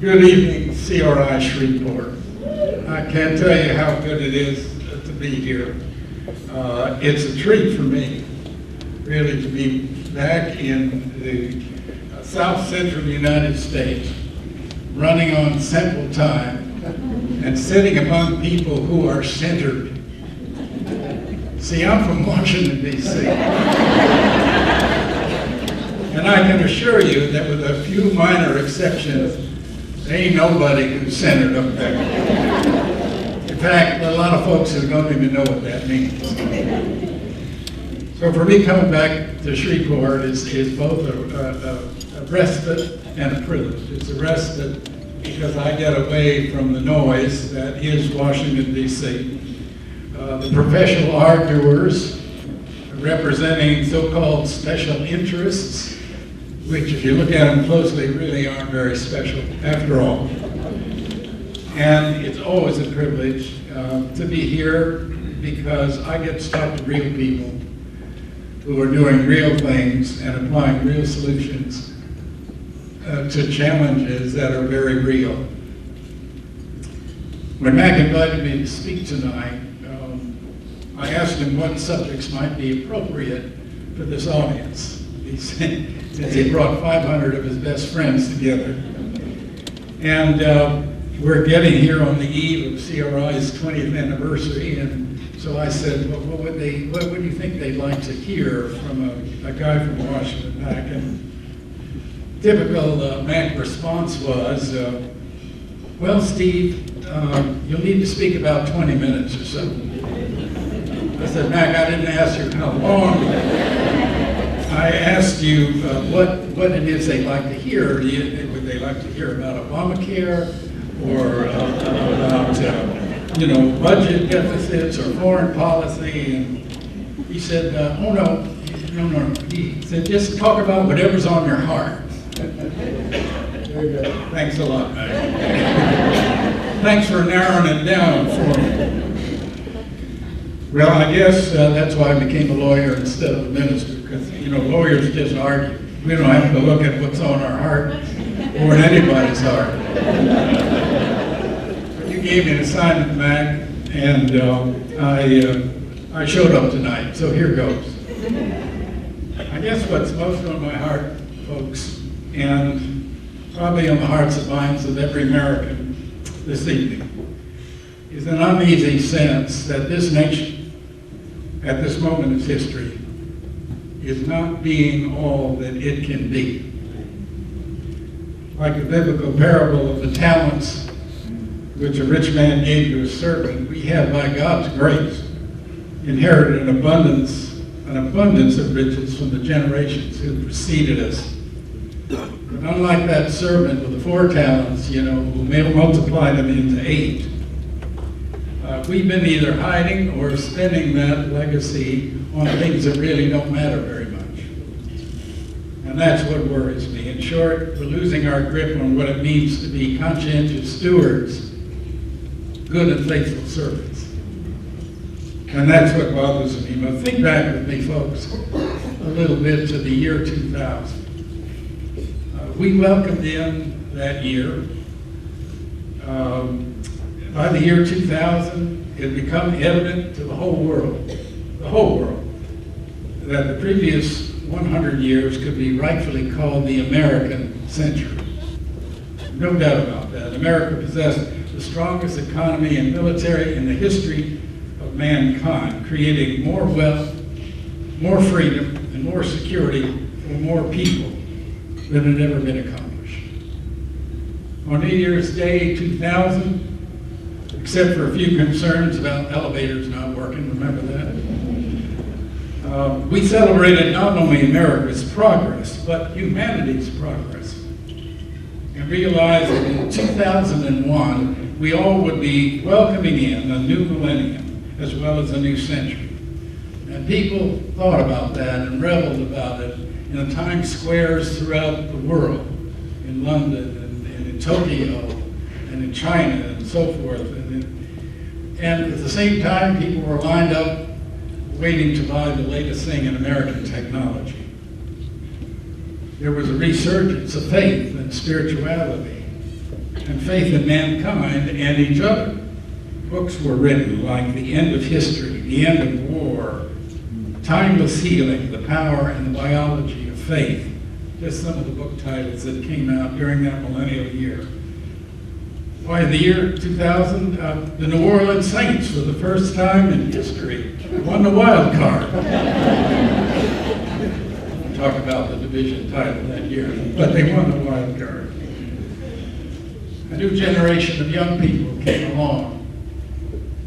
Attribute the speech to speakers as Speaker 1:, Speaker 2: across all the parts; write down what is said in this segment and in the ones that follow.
Speaker 1: Good evening, CRI Shreveport. I can't tell you how good it is to be here. It's a treat for me, really, to be back in the South Central United States, running on Central Time, and sitting among people who are centered. See, I'm from Washington, D.C. And I can assure you that with a few minor exceptions, there ain't nobody who's centered up there. In fact, a lot of folks who don't even know what that means. So for me, coming back to Shreveport is both a respite and a privilege. It's a respite because I get away from the noise that is Washington, D.C. The professional arguers representing so-called special interests, which if you look at them closely really aren't very special after all. And it's always a privilege to be here because I get to talk to real people who are doing real things and applying real solutions to challenges that are very real. When Mac invited me to speak tonight, I asked him what subjects might be appropriate for this audience. He said, since he brought 500 of his best friends together. And we're getting here on the eve of CRI's 20th anniversary, and so I said, well, what do you think they'd like to hear from a guy from Washington back? And typical Mac response was, well, Steve, you'll need to speak about 20 minutes or so. I said, Mac, I didn't ask you how long. I asked you what it is they'd like to hear. Would they like to hear about Obamacare or about budget deficits or foreign policy? And he said, oh no. He said, just talk about whatever's on your heart. There you go. Thanks a lot, Mac. Thanks for narrowing it down for me. Well, I guess that's why I became a lawyer instead of a minister, because, lawyers just argue. We don't have to look at what's on our heart or in anybody's heart. You gave me an assignment, Mac, and I showed up tonight, so here goes. I guess what's most on my heart, folks, and probably on the hearts and minds of every American this evening, is an uneasy sense that this nation, at this moment in history, is not being all that it can be. Like the biblical parable of the talents which a rich man gave to his servant, we have by God's grace inherited an abundance of riches from the generations who preceded us. But unlike that servant with the 4 talents, who multiplied them into 8, we've been either hiding or spending that legacy on things that really don't matter very much. And that's what worries me. In short, we're losing our grip on what it means to be conscientious stewards, good and faithful servants. And that's what bothers me. But think back with me, folks, a little bit to the year 2000. We welcomed in that year. By the year 2000, it had become evident to the whole world, that the previous 100 years could be rightfully called the American century. No doubt about that. America possessed the strongest economy and military in the history of mankind, creating more wealth, more freedom, and more security for more people than had ever been accomplished. On New Year's Day 2000, except for a few concerns about elevators not working, remember that? We celebrated not only America's progress, but humanity's progress. And realized that in 2001, we all would be welcoming in a new millennium, as well as a new century. And people thought about that and reveled about it in the Times Squares throughout the world, in London and in Tokyo and in China and so forth. And at the same time, people were lined up waiting to buy the latest thing in American technology. there was a resurgence of faith and spirituality and faith in mankind and each other. Books were written like The End of History, The End of War, Timeless Healing, The Power and the Biology of Faith. Just some of the book titles that came out during that millennial year. Why, in the year 2000, the New Orleans Saints, for the first time in history, won the wild card. Talk about the division title that year, but they won the wild card. A new generation of young people came along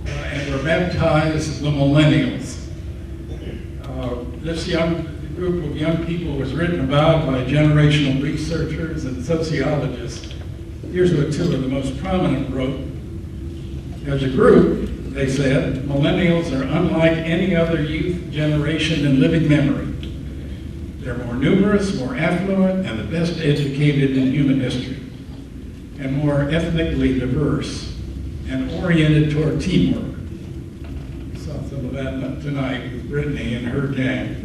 Speaker 1: and were baptized the millennials. This group of young people was written about by generational researchers and sociologists. Here's what two of the most prominent wrote. As a group, they said, millennials are unlike any other youth generation in living memory. They're more numerous, more affluent, and the best educated in human history, and more ethnically diverse and oriented toward teamwork. We saw some of that tonight with Brittany and her gang.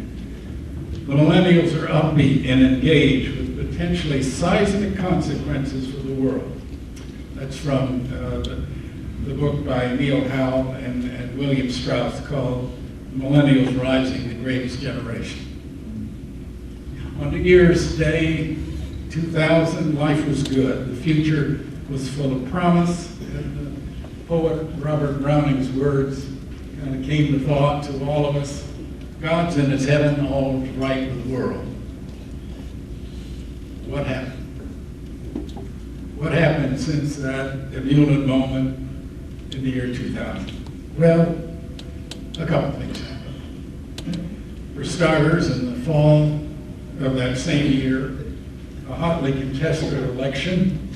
Speaker 1: The millennials are upbeat and engaged with potentially seismic consequences for the world. That's from the book by Neil Howe and William Strauss called Millennials Rising, the Greatest Generation. On New Year's Day 2000, life was good. The future was full of promise. And the poet Robert Browning's words kind of came to thought to all of us. God's in his heaven, all's right with the world. What happened? What happened since that ebullient moment in the year 2000? Well, a couple things happened. For starters, in the fall of that same year, a hotly contested election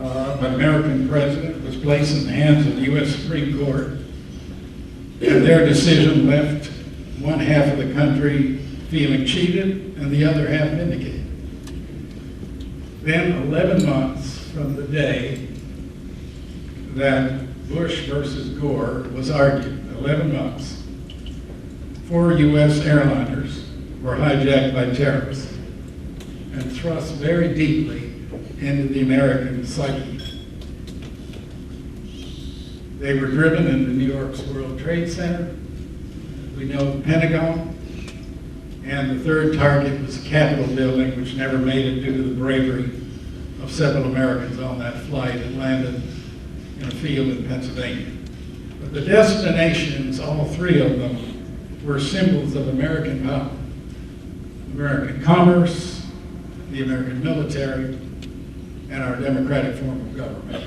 Speaker 1: of an American president was placed in the hands of the U.S. Supreme Court, and their decision left one half of the country feeling cheated and the other half vindicated. Then 11 months from the day that Bush versus Gore was argued, 11 months, 4 U.S. airliners were hijacked by terrorists and thrust very deeply into the American psyche. They were driven into New York's World Trade Center. We know the Pentagon, and the third target was the Capitol building, which never made it due to the bravery of several Americans on that flight. It landed in a field in Pennsylvania. But the destinations, all three of them, were symbols of American power. American commerce, the American military, and our democratic form of government.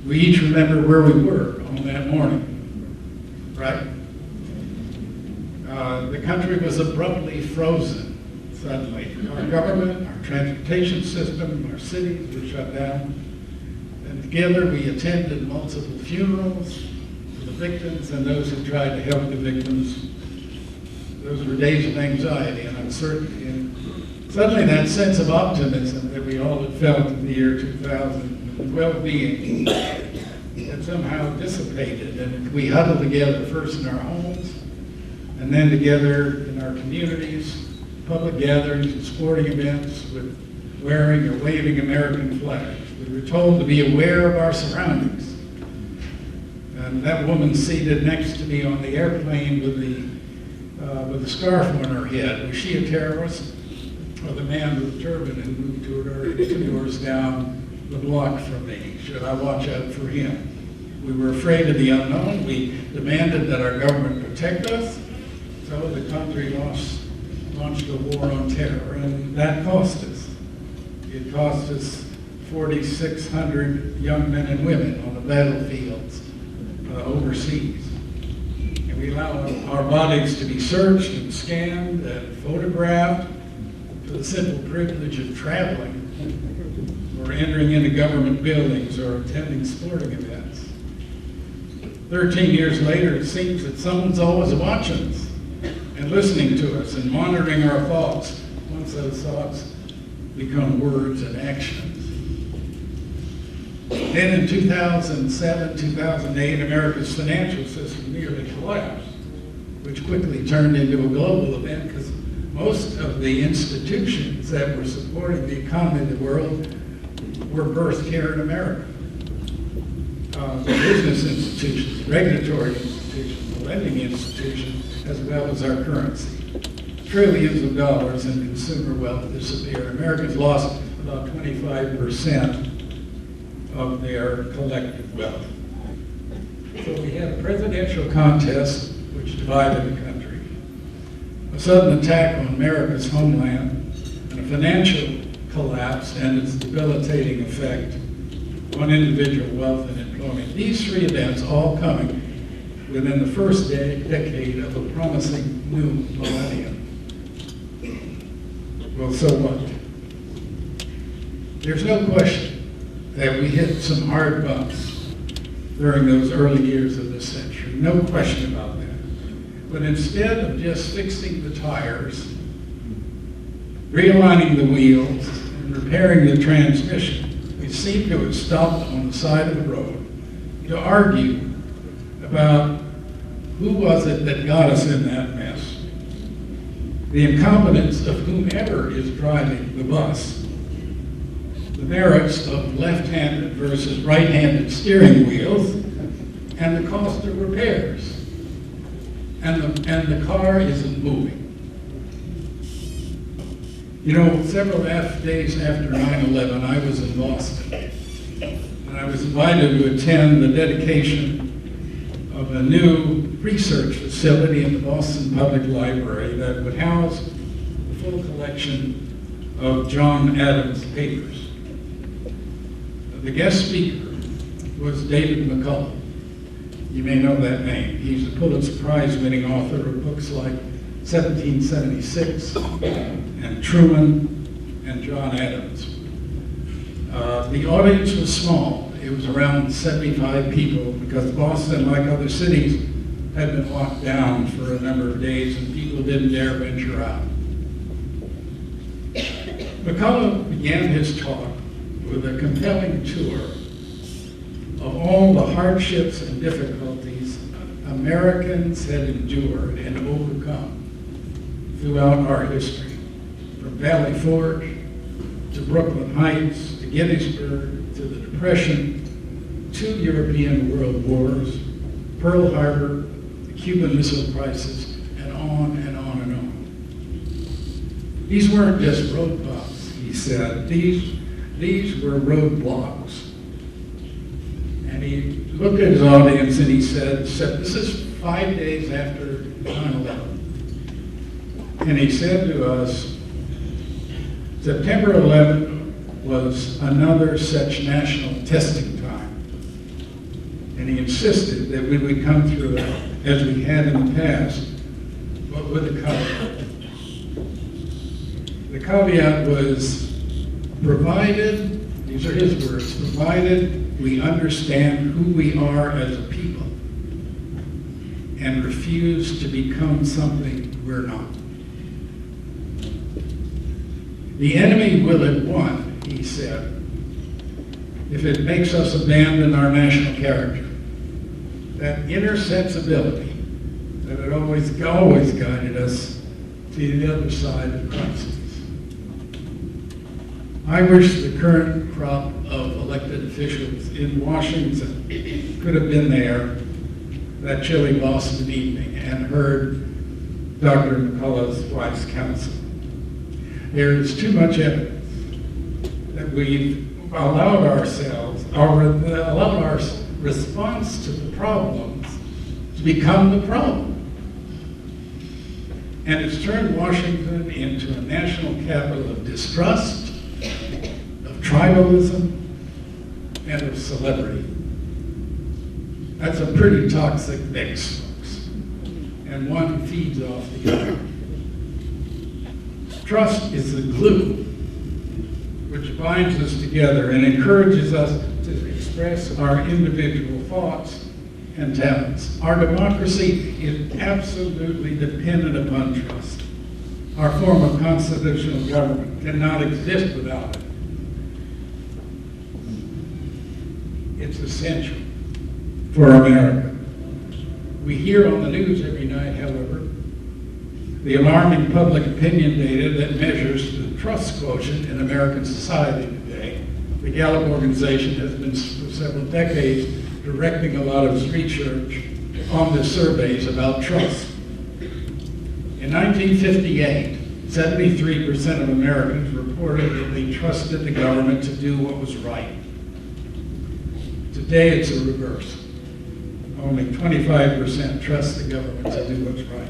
Speaker 1: We each remember where we were on that morning. Right? The country was abruptly frozen suddenly. Our government, our transportation system, our cities were shut down. And together we attended multiple funerals for the victims and those who tried to help the victims. Those were days of anxiety and uncertainty. And suddenly that sense of optimism that we all had felt in the year 2000, and well-being, had somehow dissipated, and we huddled together first in our homes and then together in our communities, public gatherings and sporting events with wearing or waving American flags. We were told to be aware of our surroundings. And that woman seated next to me on the airplane with the scarf on her head, was she a terrorist? Or the man with the turban who moved two doors down the block from me? Should I watch out for him? We were afraid of the unknown. We demanded that our government protect us. So the country launched a war on terror, and that cost us. It cost us 4,600 young men and women on the battlefields overseas. And we allowed our bodies to be searched and scanned and photographed for the simple privilege of traveling or entering into government buildings or attending sporting events. 13 years later, it seems that someone's always watching us and listening to us and monitoring our thoughts once those thoughts become words and actions. Then in 2007, 2008, America's financial system nearly collapsed, which quickly turned into a global event because Most of the institutions that were supporting the economy of the world were birthed here in America. The business institutions, regulatory institutions, the lending institutions, as well as our currency. Trillions of dollars in consumer wealth disappeared. Americans lost about 25% of their collective wealth. So we had a presidential contest which divided the country, a sudden attack on America's homeland, and a financial collapse and its debilitating effect on individual wealth and employment. These three events all coming within the first decade of a promising new millennium. Well, so what? There's no question that we hit some hard bumps during those early years of this century. No question about that. But instead of just fixing the tires, realigning the wheels, and repairing the transmission, we seem to have stopped on the side of the road to argue about who was it that got us in that mess. The incompetence of whomever is driving the bus, the merits of left-handed versus right-handed steering wheels, and the cost of repairs. And the car isn't moving. You know, several days after 9/11, I was in Boston, and I was invited to attend the dedication of a new research facility in the Boston Public Library that would house the full collection of John Adams' papers. The guest speaker was David McCullough. You may know that name. He's a Pulitzer Prize-winning author of books like 1776 and Truman and John Adams. The audience was small. It was around 75 people because Boston, like other cities, had been locked down for a number of days and people didn't dare venture out. McCullough began his talk with a compelling tour of all the hardships and difficulties Americans had endured and overcome throughout our history, from Valley Forge to Brooklyn Heights to Gettysburg to the Depression, 2 European world wars, Pearl Harbor, the Cuban Missile Crisis, and on and on and on. These weren't just road bumps, he said. These were roadblocks. And he looked at his audience and he said, this is 5 days after 9/11. And he said to us, September 11th was another such national testing time. And he insisted that we would come through it as we had in the past, but with a caveat. The caveat was, provided, these are his words, provided we understand who we are as a people and refuse to become something we're not. The enemy will have won, he said, if it makes us abandon our national character. That inner sensibility that had always guided us to the other side of crises. I wish the current crop of elected officials in Washington could have been there that chilly Boston evening and heard Dr. McCullough's wise counsel. There is too much evidence that we've allowed ourselves, allowed our response to the problems to become the problem. And it's turned Washington into a national capital of distrust, of tribalism, and of celebrity. That's a pretty toxic mix, folks, and one feeds off the other. Trust is the glue which binds us together and encourages us to express our individual thoughts and talents. Our democracy is absolutely dependent upon trust. Our form of constitutional government cannot exist without it. It's essential for America. We hear on the news every night, however, the alarming public opinion data that measures the trust quotient in American society today. The Gallup organization has been for several decades directing a lot of its research on the surveys about trust. In 1958, 73% of Americans reported that they trusted the government to do what was right. Today, it's a reverse. Only 25% trust the government to do what's right.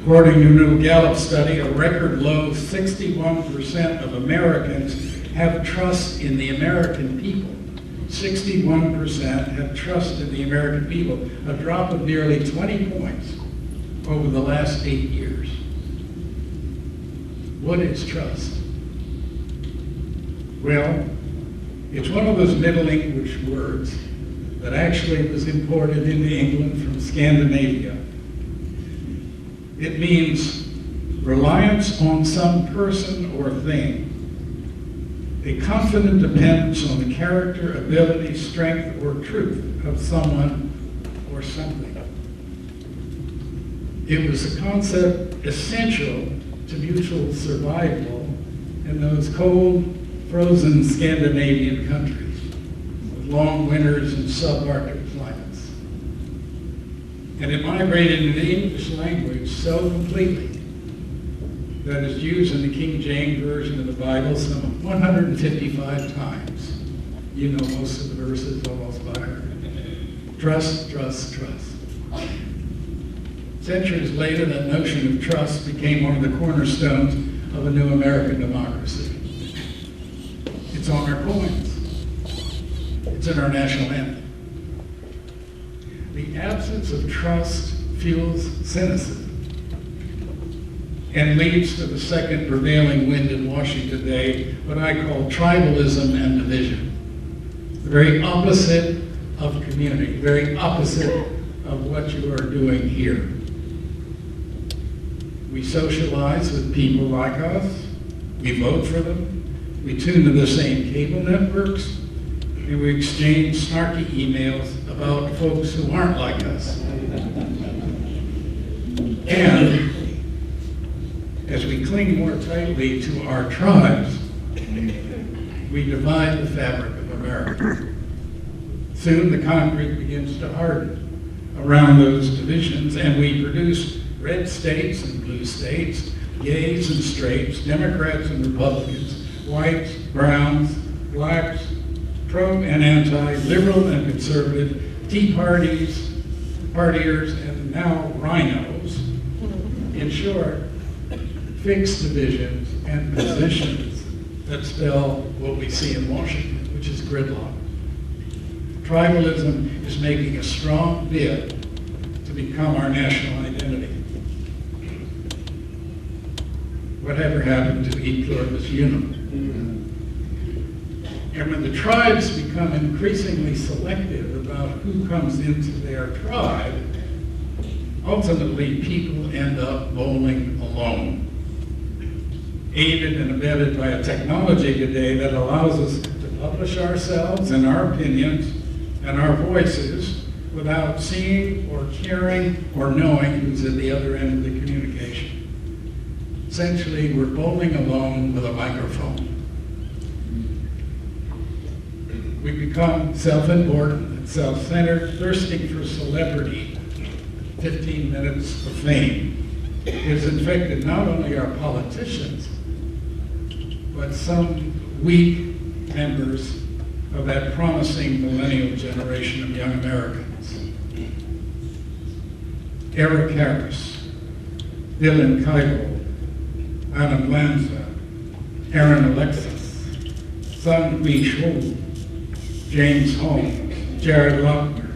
Speaker 1: According to a new Gallup study, a record low 61% of Americans have trust in the American people. 61% have trust in the American people, a drop of nearly 20 points over the last 8 years. What is trust? Well, it's one of those Middle English words that actually was imported into England from Scandinavia. It means reliance on some person or thing, a confident dependence on the character, ability, strength, or truth of someone or something. It was a concept essential to mutual survival in those cold, frozen Scandinavian countries with long winters and subarctic climates. And it migrated into the English language so completely that it's used in the King James Version of the Bible some 155 times. You know most of the verses almost by heart. Trust, trust, trust. Centuries later, that notion of trust became one of the cornerstones of a new American democracy. It's on our coins. It's in our national anthem. The absence of trust fuels cynicism and leads to the second prevailing wind in Washington today, what I call tribalism and division. The very opposite of community, the very opposite of what you are doing here. We socialize with people like us, we vote for them, we tune to the same cable networks, and we exchange snarky emails about folks who aren't like us. And as we cling more tightly to our tribes, we divide the fabric of America. Soon the concrete begins to harden around those divisions, and we produce red states and blue states, gays and straights, Democrats and Republicans, whites, browns, blacks, pro and anti, liberal and conservative, Tea Parties, partiers, and now rhinos. In short, fixed divisions and positions that spell what we see in Washington, which is gridlock. Tribalism is making a strong bid to become our national identity. Whatever happened to e pluribus unum? And when the tribes become increasingly selective about who comes into their tribe, ultimately people end up bowling alone, aided and abetted by a technology today that allows us to publish ourselves and our opinions and our voices without seeing or caring or knowing who's at the other end of the communication. Essentially, we're bowling alone with a microphone. We become self-important and self-centered, thirsting for celebrity, 15 minutes of fame. It has infected not only our politicians, but some weak members of that promising millennial generation of young Americans. Eric Harris, Dylan Keibel, Adam Lanza, Aaron Alexis, Sun Hui Shou, James Holmes, Jared Lochner,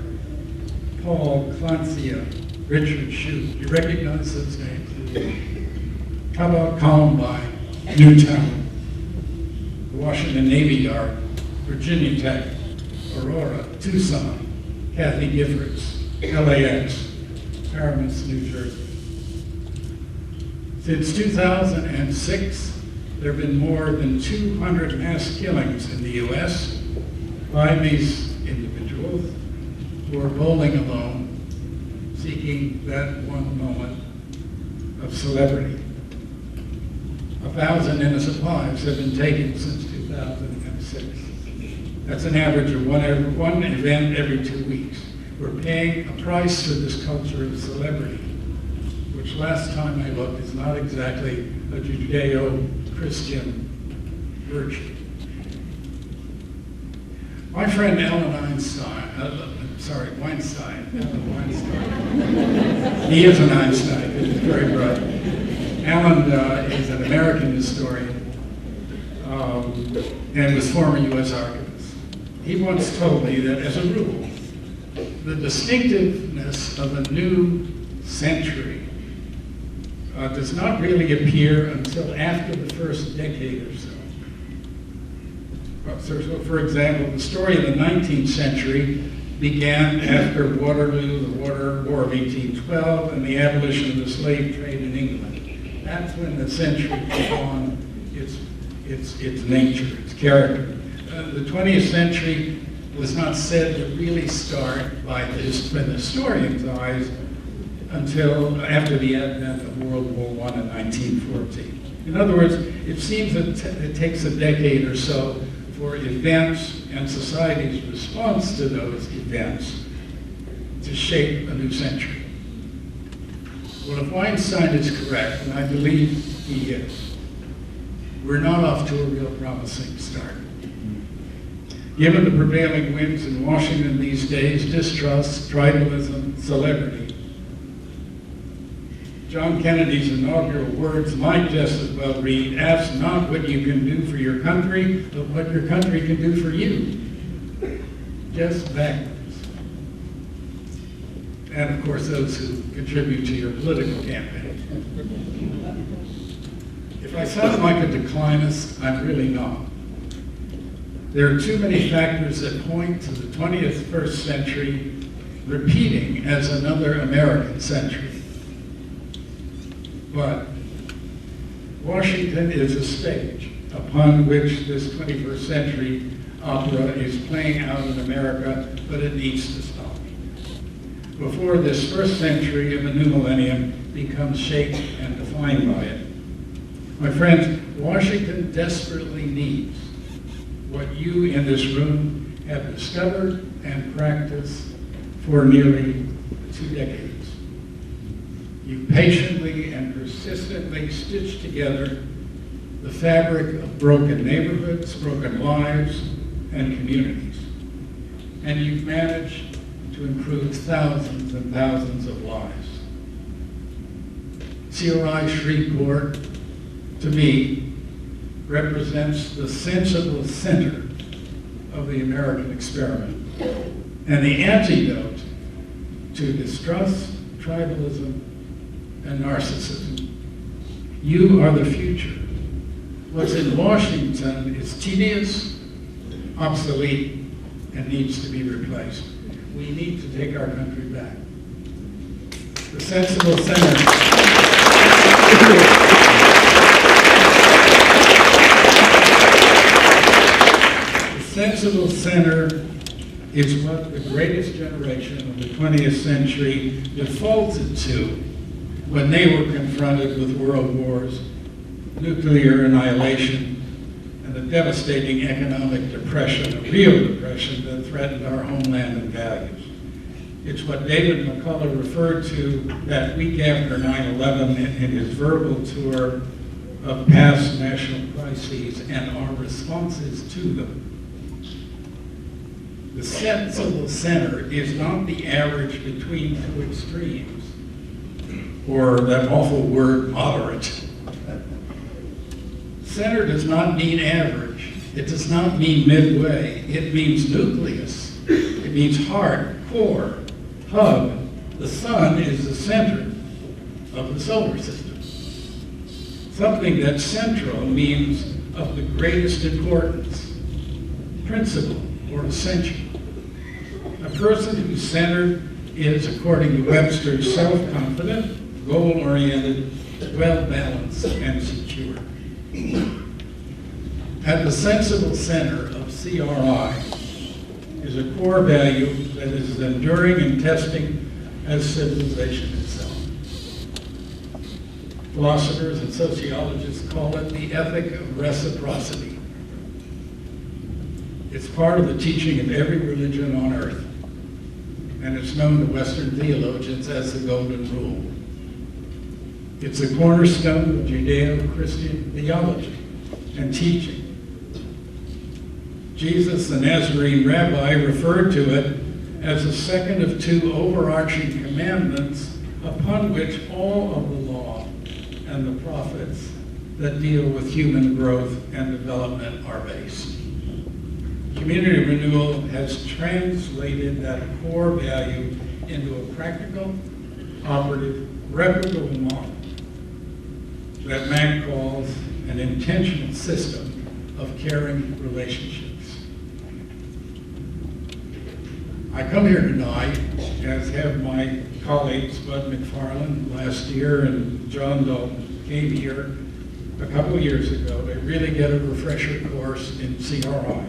Speaker 1: Paul Clancia, Richard Shute. You recognize those names? How about Columbine, Newtown, Washington Navy Yard, Virginia Tech, Aurora, Tucson, Kathy Giffords, LAX, Paramus, New Jersey. Since 2006, there have been more than 200 mass killings in the U.S. by these individuals who are bowling alone, seeking that one moment of celebrity. 1,000 innocent lives have been taken since 2006. That's an average of one event every 2 weeks. We're paying a price for this culture of celebrity, which last time I looked is not exactly a Judeo-Christian virtue. My friend Alan Weinstein, he is an Einstein, he's very bright. Alan is an American historian and was former U.S. archivist. He once told me that as a rule, the distinctiveness of a new century does not really appear until after the first decade or so. So, for example, the story of the 19th century began after Waterloo, the War of 1812, and the abolition of the slave trade in England. That's when the century took on its nature, its character. The 20th century was not said to really start by the historian's eyes until after the advent of World War I in 1914. In other words, it seems that it takes a decade or so for events and society's response to those events to shape a new century. Well, if Weinstein is correct, and I believe he is, we're not off to a real promising start. Given the prevailing winds in Washington these days, distrust, tribalism, celebrity, John Kennedy's inaugural words might just as well read, "Ask not what you can do for your country, but what your country can do for you." Just backwards. And of course, those who contribute to your political campaign. If I sound like a declinist, I'm really not. There are too many factors that point to the 21st century repeating as another American century. But Washington is a stage upon which this 21st century opera is playing out in America, but it needs to stop before this first century of the new millennium becomes shaped and defined by it. My friends, Washington desperately needs what you in this room have discovered and practiced for nearly 2 decades. You patiently and persistently stitched together the fabric of broken neighborhoods, broken lives, and communities. And you've managed to improve thousands and thousands of lives. CRI Shreveport, to me, represents the sensible center of the American experiment and the antidote to distrust, tribalism, and narcissism. You are the future. What's in Washington is tedious, obsolete, and needs to be replaced. We need to take our country back. The sensible center. The sensible center is what the greatest generation of the 20th century defaulted to when they were confronted with world wars, nuclear annihilation, and the devastating economic depression, a real depression that threatened our homeland and values. It's what David McCullough referred to that week after 9/11 in his verbal tour of past national crises and our responses to them. The sensible center is not the average between two extremes, or that awful word, moderate. Center does not mean average. It does not mean midway. It means nucleus. It means heart, core, hub. The sun is the center of the solar system. Something that's central means of the greatest importance, principle, or essential. A person who's centered is, according to Webster, self-confident, goal-oriented, well-balanced, and secure. At the sensible center of CRI is a core value that is as enduring and testing as civilization itself. Philosophers and sociologists call it the ethic of reciprocity. It's part of the teaching of every religion on earth, and it's known to Western theologians as the Golden Rule. It's a cornerstone of Judeo-Christian theology and teaching. Jesus, the Nazarene rabbi, referred to it as the second of two overarching commandments upon which all of the law and the prophets that deal with human growth and development are based. Community Renewal has translated that core value into a practical, operative, replicable model that Mac calls an intentional system of caring relationships. I come here tonight, as have my colleagues, Bud McFarland last year and John Dalton came here a couple of years ago to really get a refresher course in CRI,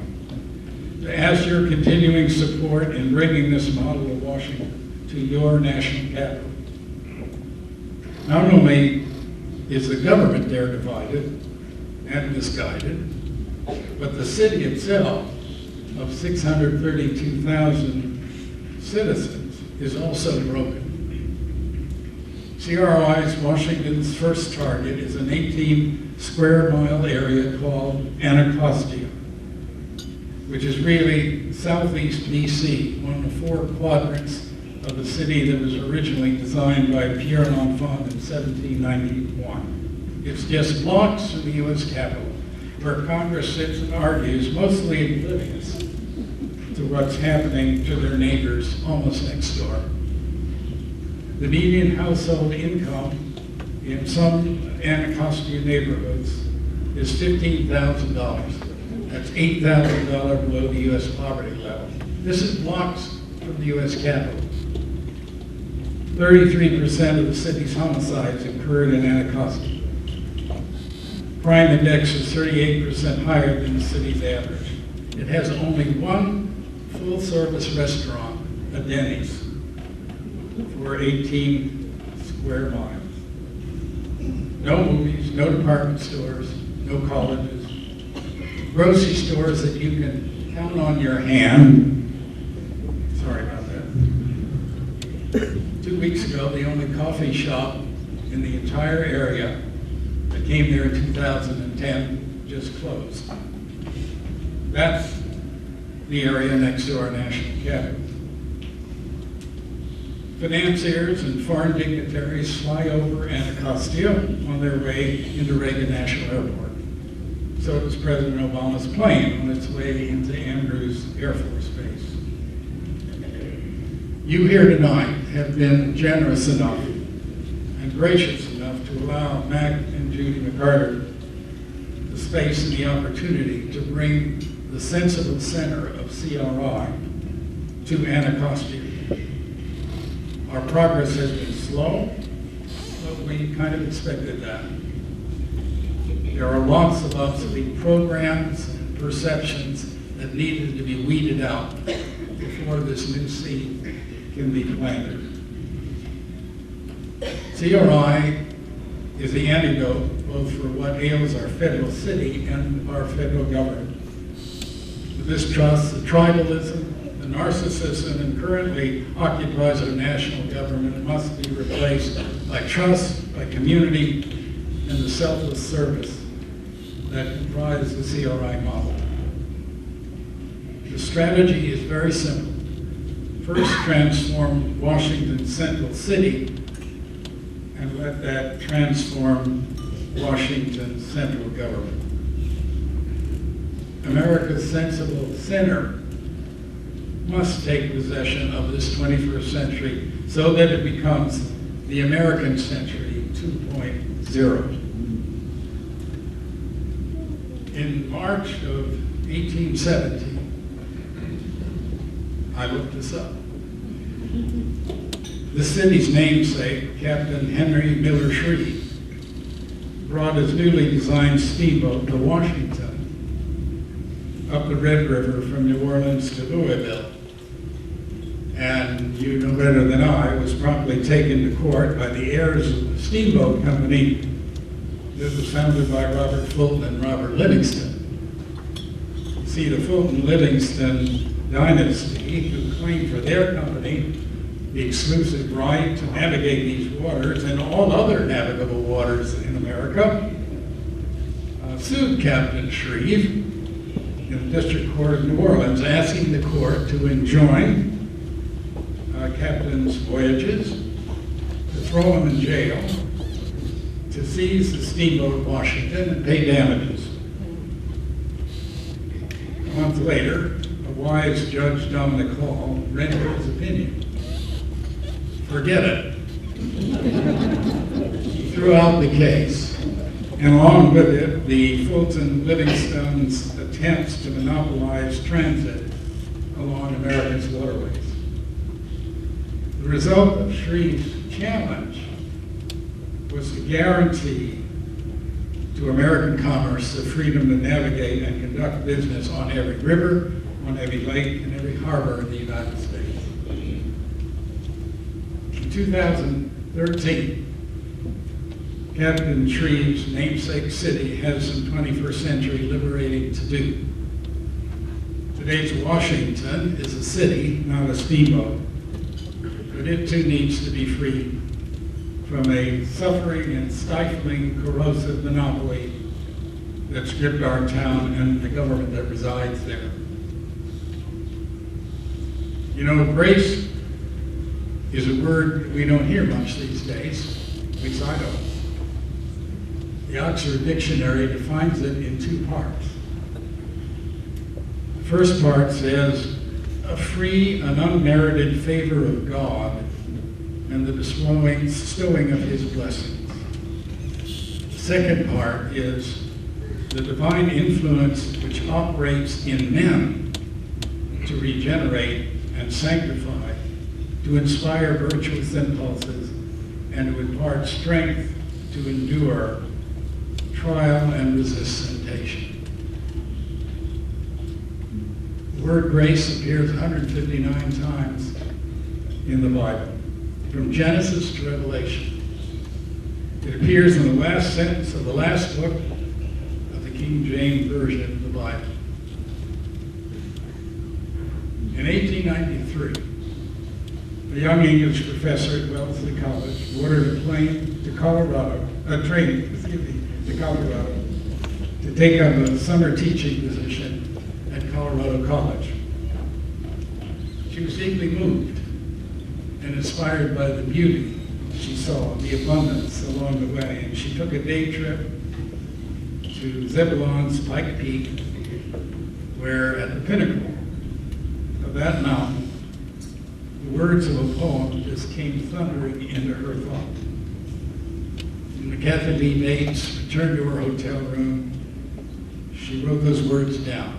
Speaker 1: to ask your continuing support in bringing this model of Washington to your national capital. Not only is the government there divided and misguided, but the city itself of 632,000 citizens is also broken. CRI's Washington's first target is an 18 square mile area called Anacostia, which is really southeast DC, one of the four quadrants of the city that was originally designed by Pierre L'Enfant in 1791. It's just blocks from the U.S. Capitol, where Congress sits and argues, mostly oblivious to what's happening to their neighbors almost next door. The median household income in some Anacostia neighborhoods is $15,000. That's $8,000 below the U.S. poverty level. This is blocks from the U.S. Capitol. 33% of the city's homicides occurred in Anacostia. Crime index is 38% higher than the city's average. It has only one full-service restaurant, a Denny's, for 18 square miles. No movies, no department stores, no colleges, grocery stores that you can count on your hand. Sorry about that. 2 weeks ago, the only coffee shop in the entire area that came there in 2010 just closed. That's the area next to our national capital. Financiers and foreign dignitaries fly over Anacostia on their way into Reagan National Airport. So does President Obama's plane on its way into Andrews Air Force Base. You here tonight have been generous enough and gracious enough to allow Mac and Judy McCarter the space and the opportunity to bring the sensible center of CRI to Anacostia. Our progress has been slow, but we kind of expected that. There are lots of obsolete programs and perceptions that needed to be weeded out before this new seed can be planted. CRI is the antidote both for what ails our federal city and our federal government. The distrust, the tribalism, the narcissism that currently occupies our national government must be replaced by trust, by community, and the selfless service that comprise the CRI model. The strategy is very simple. First, transform Washington's central city and let that transform Washington's central government. America's sensible center must take possession of this 21st century so that it becomes the American century 2.0. In March of 1870, I looked this up. The city's namesake, Captain Henry Miller Shreve, brought his newly designed steamboat to Washington up the Red River from New Orleans to Louisville. And you know better than I, was promptly taken to court by the heirs of the steamboat company that was founded by Robert Fulton and Robert Livingston. See, the Fulton-Livingston dynasty, who claimed for their company the exclusive right to navigate these waters and all other navigable waters in America, sued Captain Shreve in the District Court of New Orleans, asking the court to enjoin captain's voyages, to throw him in jail, to seize the steamboat Washington and pay damages. A month later, a wise Judge Dominic Hall rendered his opinion. Forget it. He threw out the case, and along with it, the Fulton-Livingston's attempts to monopolize transit along America's waterways. The result of Shreve's challenge was to guarantee to American commerce the freedom to navigate and conduct business on every river, on every lake, and every harbor in the United States. In 2013, Captain Shreve's namesake city has some 21st century liberating to do. Today's Washington is a city, not a steamboat, but it too needs to be freed from a suffering and stifling corrosive monopoly that's gripped our town and the government that resides there. You know, grace is a word we don't hear much these days, at least I don't. The Oxford Dictionary defines it in two parts. The first part says, a free and unmerited favor of God and the bestowing of his blessings. The second part is the divine influence which operates in men to regenerate and sanctify, to inspire virtuous impulses, and to impart strength to endure trial and resist temptation. The word grace appears 159 times in the Bible, from Genesis to Revelation. It appears in the last sentence of the last book of the King James Version of the Bible. In 1893, a young English professor at Wellesley College boarded a plane to Colorado, to Colorado, to take up a summer teaching position at Colorado College. She was deeply moved and inspired by the beauty she saw, the abundance along the way, and she took a day trip to Zebulon's Pike Peak, where at the pinnacle of that mountain, the words of a poem just came thundering into her thought. When Kathy Bates returned to her hotel room, she wrote those words down.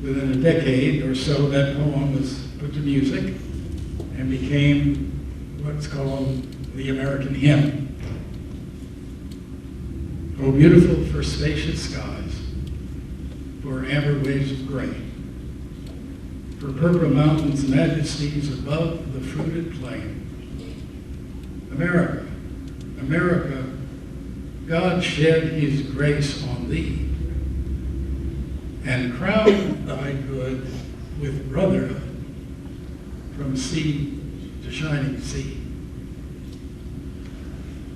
Speaker 1: Within a decade or so, that poem was put to music and became what's called the American hymn. Oh, beautiful for spacious skies, for amber waves of grain, for purple mountains' majesties above the fruited plain. America, America, God shed his grace on thee and crowned thy good with brotherhood from sea to shining sea.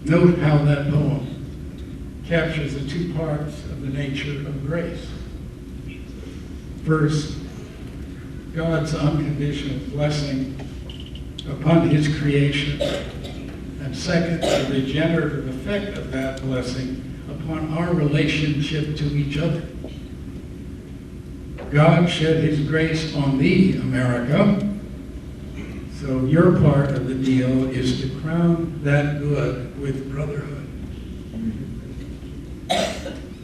Speaker 1: Note how that poem captures the two parts of the nature of grace. First, God's unconditional blessing upon his creation, and second, the regenerative effect of that blessing upon our relationship to each other. God shed his grace on thee, America, so your part of the deal is to crown that good with brotherhood.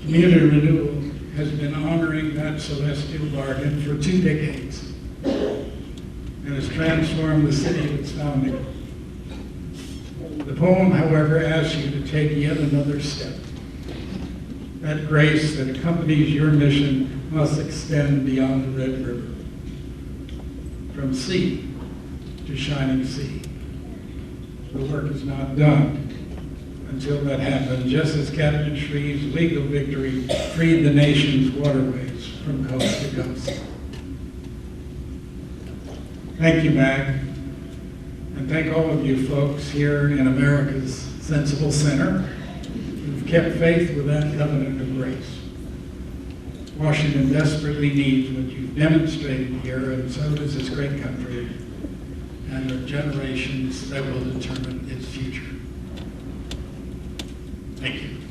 Speaker 1: Community Renewal has been honoring that celestial bargain for 2 decades and has transformed the city of its founding. The poem, however, asks you to take yet another step. That grace that accompanies your mission must extend beyond the Red River, from sea to shining sea. The work is not done until that happened, just as Captain Shreve's legal victory freed the nation's waterways from coast to coast. Thank you, Mag. And thank all of you folks here in America's Sensible Center who've kept faith with that covenant of grace. Washington desperately needs what you've demonstrated here, and so does this great country, and the generations that will determine its future. Thank you.